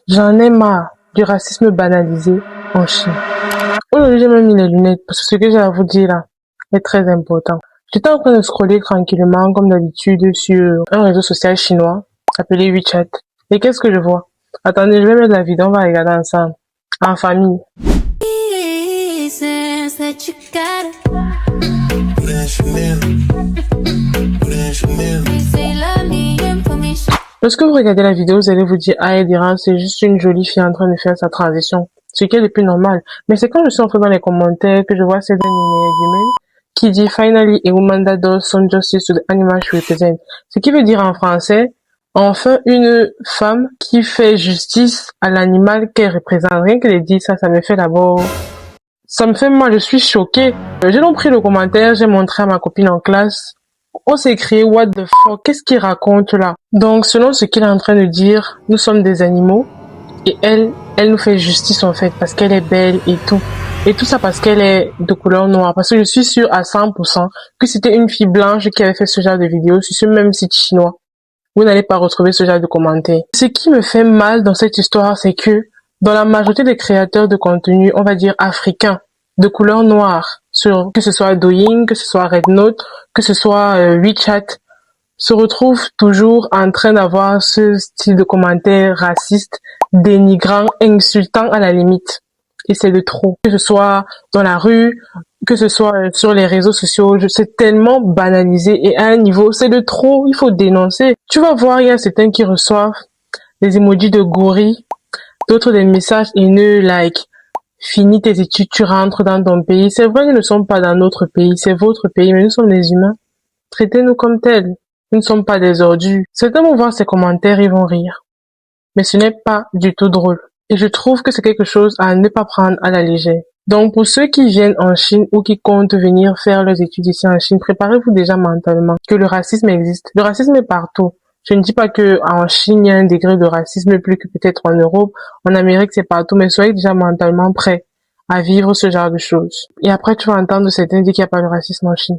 J'en ai marre du racisme banalisé en Chine. Aujourd'hui, j'ai même mis les lunettes parce que ce que j'ai à vous dire là est très important. J'étais en train de scroller tranquillement, comme d'habitude, sur un réseau social chinois appelé WeChat. Et qu'est-ce que je vois? Attendez, je vais mettre la vidéo, on va regarder ensemble. En famille. Lorsque vous regardez la vidéo, vous allez vous dire, ah, Edira, c'est juste une jolie fille en train de faire sa transition. Ce qui est le plus normal. Mais c'est quand je suis entrée dans les commentaires que je vois cette argument qui dit, finally, a woman that does some justice to the animal she represents. Ce qui veut dire en français, enfin, une femme qui fait justice à l'animal qu'elle représente. Rien que de dire ça, ça me fait d'abord, ça me fait mal, je suis choquée. J'ai donc pris le commentaire, j'ai montré à ma copine en classe. On s'est écrit, what the fuck, qu'est-ce qu'il raconte là? Donc, selon ce qu'il est en train de dire, nous sommes des animaux et elle nous fait justice en fait parce qu'elle est belle et tout. Et tout ça parce qu'elle est de couleur noire. Parce que je suis sûre à 100% que c'était une fille blanche qui avait fait ce genre de vidéo sur ce même site chinois. Vous n'allez pas retrouver ce genre de commentaires. Ce qui me fait mal dans cette histoire, c'est que dans la majorité des créateurs de contenu, on va dire africains, de couleur noire, que ce soit Douyin, que ce soit Rednote, que ce soit WeChat, se retrouvent toujours en train d'avoir ce style de commentaires racistes, dénigrants, insultants à la limite. Et c'est de trop. Que ce soit dans la rue, que ce soit sur les réseaux sociaux, c'est tellement banalisé et à un niveau, c'est de trop, il faut dénoncer. Tu vas voir, il y a certains qui reçoivent des emojis de gorille, d'autres des messages haineux like finis tes études, tu rentres dans ton pays. C'est vrai, nous ne sommes pas dans notre pays, c'est votre pays, mais nous sommes des humains. Traitez-nous comme tels. Nous ne sommes pas des ordures. Certains vont voir ces commentaires, ils vont rire. Mais ce n'est pas du tout drôle. Et je trouve que c'est quelque chose à ne pas prendre à la légère. Donc pour ceux qui viennent en Chine ou qui comptent venir faire leurs études ici en Chine, préparez-vous déjà mentalement que le racisme existe. Le racisme est partout. Je ne dis pas que en Chine, il y a un degré de racisme plus que peut-être en Europe. En Amérique, c'est partout. Mais soyez déjà mentalement prêts à vivre ce genre de choses. Et après, tu vas entendre certains dire qu'il n'y a pas de racisme en Chine.